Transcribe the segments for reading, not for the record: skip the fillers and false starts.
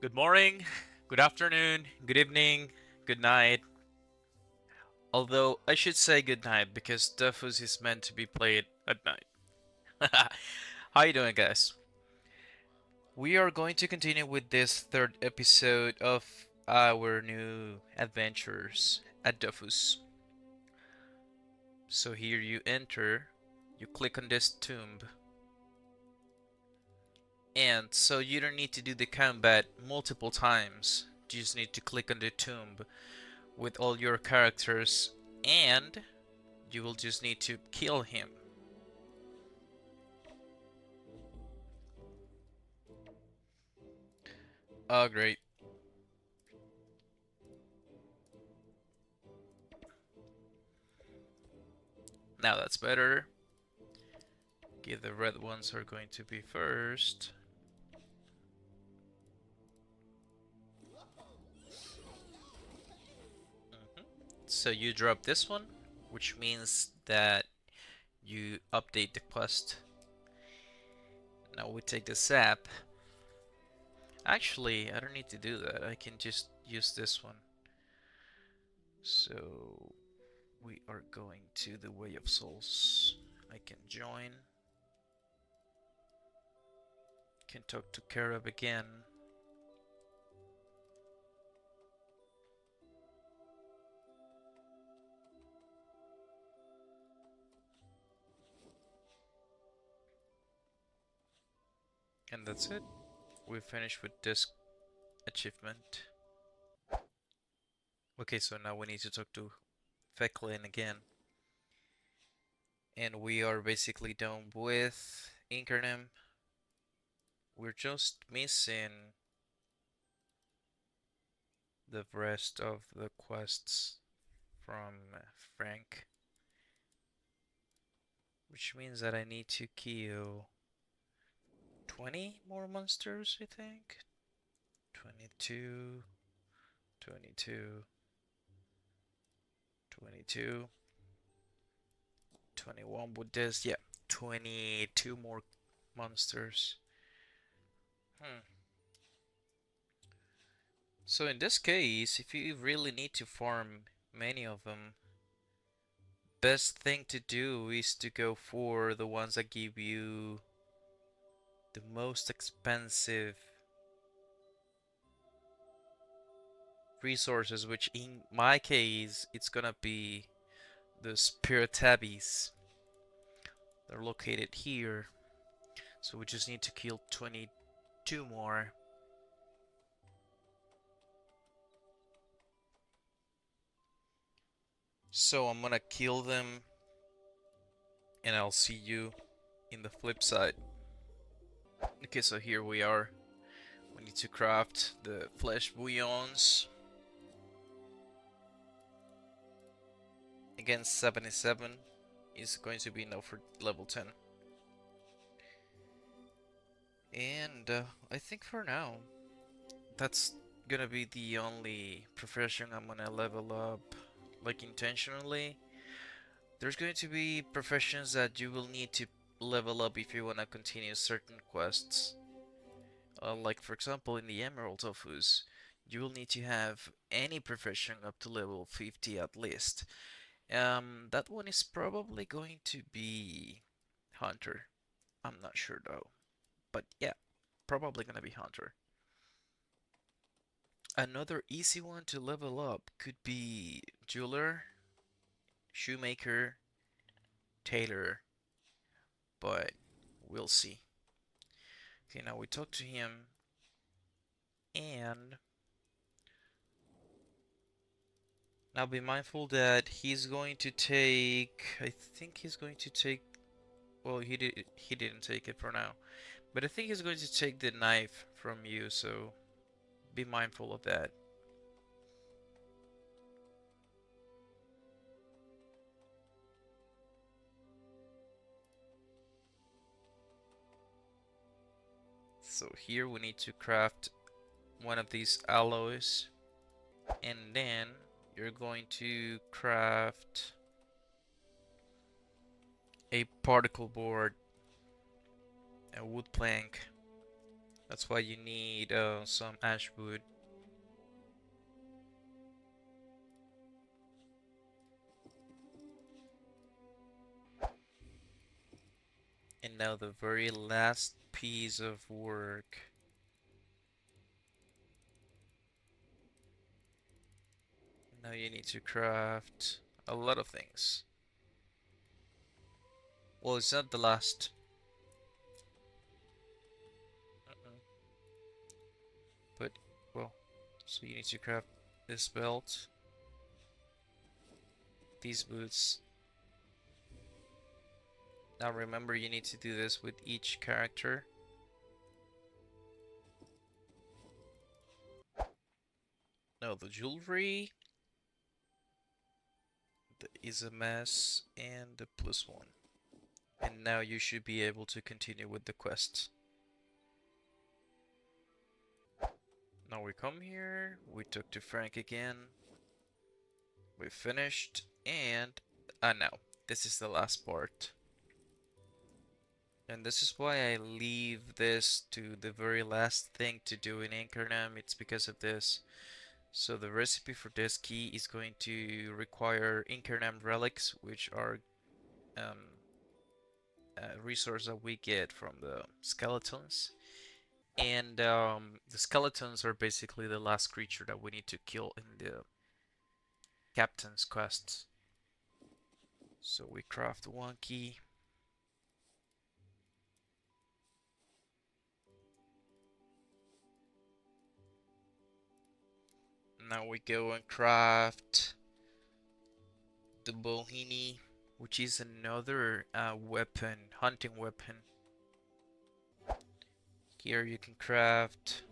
Good morning, good afternoon, good evening, good night. Although I should say good night because Dofus is meant to be played at night. How you doing, guys? We are going to continue with this third episode of our new adventures at Dofus. So here you enter, you click on this tomb, and so you don't need to do the combat multiple times. You just need to click on the tomb with all your characters, and you will just need to kill him. Oh, great. Now that's better. Okay, the red ones are going to be first. Mhm. So you drop this one, which means that you update the quest. Now we take the sap. Actually, I don't need to do that. I can just use this one. So we are going to the Way of Souls. I can join. Can talk to Karab again. And that's it. We finished with this achievement. Okay, so now we need to talk to Fecklin again. And we are basically done with Incarnam. We're just missing the rest of the quests from Frank, which means that I need to kill 20 more monsters, I think. 22, 22, 22, 21 with this. Yeah, 22 more monsters. Hmm. So in this case, if you really need to farm many of them, best thing to do is to go for the ones that give you the most expensive resources, which in my case, it's gonna be the Spirit Tabbies. They're located here, so we just need to kill 22 more. So I'm gonna kill them, and I'll see you in the flip side. Okay, so here we are. We need to craft the flesh bouillons. Against 77 is going to be enough for level 10. And I think for now, that's gonna be the only profession I'm gonna level up, like intentionally. There's going to be professions that you will need to level up if you wanna continue certain quests. Like for example, in the Emerald Dofus, you will need to have any profession up to level 50 at least. That one is probably going to be Hunter. I'm not sure though. But yeah, probably gonna be Hunter. Another easy one to level up could be Jeweler, Shoemaker, Tailor, but we'll see. Okay, now we talk to him, and now be mindful that he's going to take. I think he's going to take. Well, he didn't take it for now, but I think he's going to take the knife from you. So be mindful of that. So here we need to craft one of these alloys, and then you're going to craft a particle board, a wood plank, That's why you need some ash wood. And now the very last piece of work. Now you need to craft a lot of things. Well, it's not the last. Uh-uh. But, well, so you need to craft this belt, these boots. Now remember, you need to do this with each character. No, the jewelry is a mess and the plus one. And now you should be able to continue with the quest. Now we come here, we talk to Frank again, we finished, and now this is the last part. And this is why I leave this to the very last thing to do in Incarnam. It's because of this. So the recipe for this key is going to require Incarnam relics, which are um, a resource that we get from the skeletons. And the skeletons are basically the last creature that we need to kill in the captain's quests. So we craft one key. Now we go and craft the Bohini, which is another weapon, hunting weapon. Here you can craft,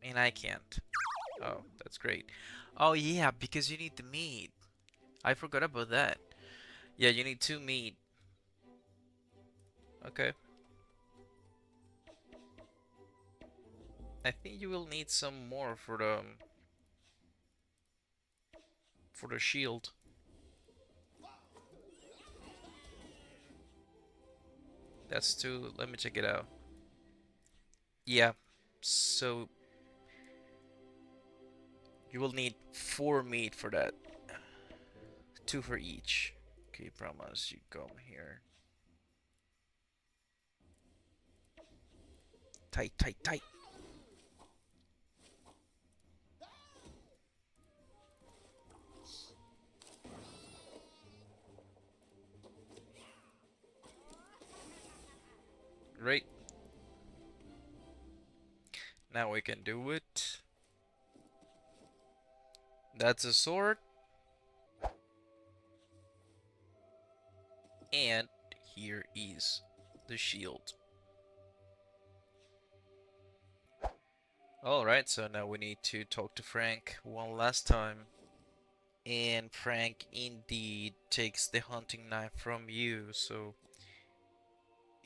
and I can't. Oh, that's great. Oh yeah, because you need the meat. I forgot about that. Yeah, you need 2 meat. Okay. I think you will need some more for the shield. That's 2. Let me check it out. Yeah. So you will need 4 meat for that. 2 for each. Okay, promise you come here. Tight, tight, tight. Right. Now we can do it. That's a sword. And here is the shield. Alright, so now we need to talk to Frank one last time. And Frank indeed takes the hunting knife from you, so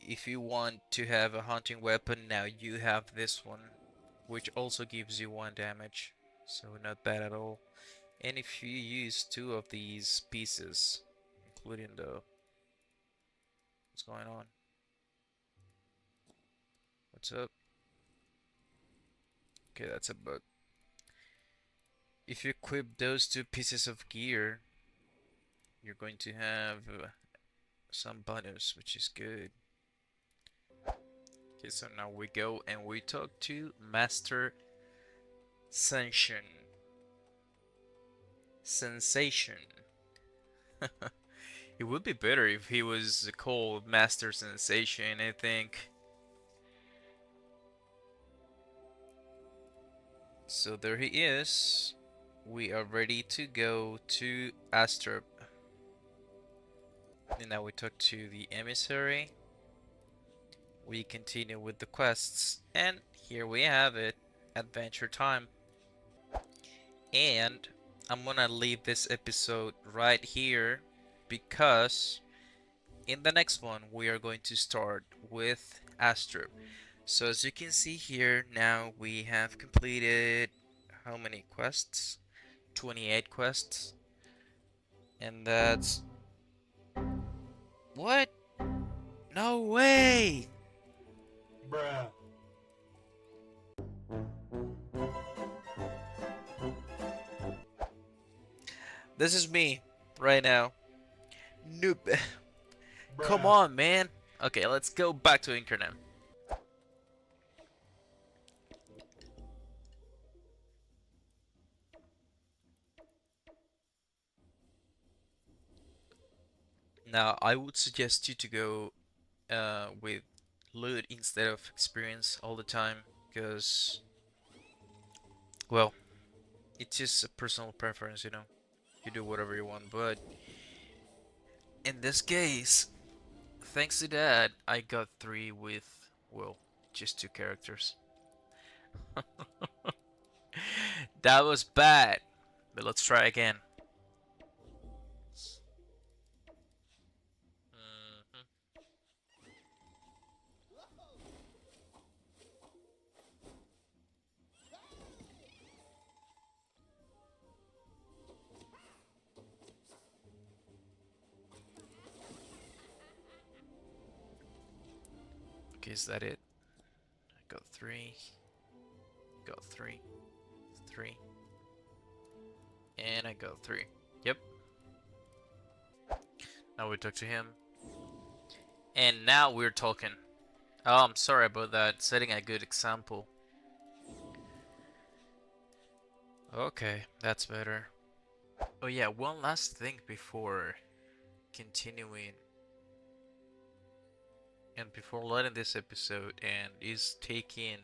if you want to have a hunting weapon, now you have this one, which also gives you 1 damage, so not bad at all. And if you use 2 of these pieces, including the... What's going on? What's up? Okay, that's a bug. If you equip those 2 pieces of gear, you're going to have some bonus, which is good. Okay, so now we go and we talk to Master Sensation. Sensation. It would be better if he was called Master Sensation, I think. So there he is. We are ready to go to Astrub. And now we talk to the emissary. We continue with the quests. And here we have it. Adventure time. And I'm gonna leave this episode right here because in the next one we are going to start with Astrub. So as you can see here, now we have completed how many quests? 28 quests. And that's... What? No way! Bruh. This is me right now. Nope. Come on, man. Okay, let's go back to Incarnam. Now, I would suggest you to go with loot instead of experience all the time, because, well, it's just a personal preference, you know. You do whatever you want, but in this case, thanks to that, I got three with, well, just two characters. That was bad, but let's try again. Mhm. Okay, is that it? I got three, got three, three, and I got three. Yep. Now we talk to him, and now we're talking. Oh, I'm sorry about that. Setting a good example. Okay, that's better. Oh yeah, one last thing before continuing and before letting this episode end is taking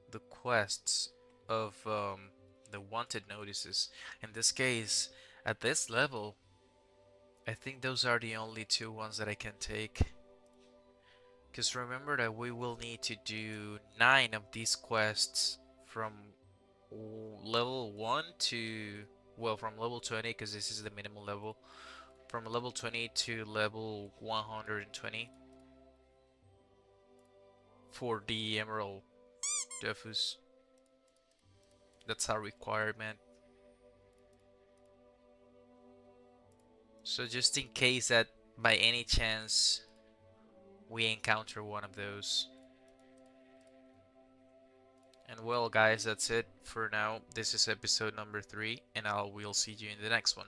the quests of the wanted notices. In this case, at this level, I think those are the only two ones that I can take. Because remember that we will need to do 9 of these quests from level 1 to, well, from level 20, because this is the minimum level, from level 20 to level 120 for the Emerald Dofus. That's our requirement. So just in case that by any chance we encounter one of those. And well guys, that's it for now. This is episode number 3 and I will see you in the next one.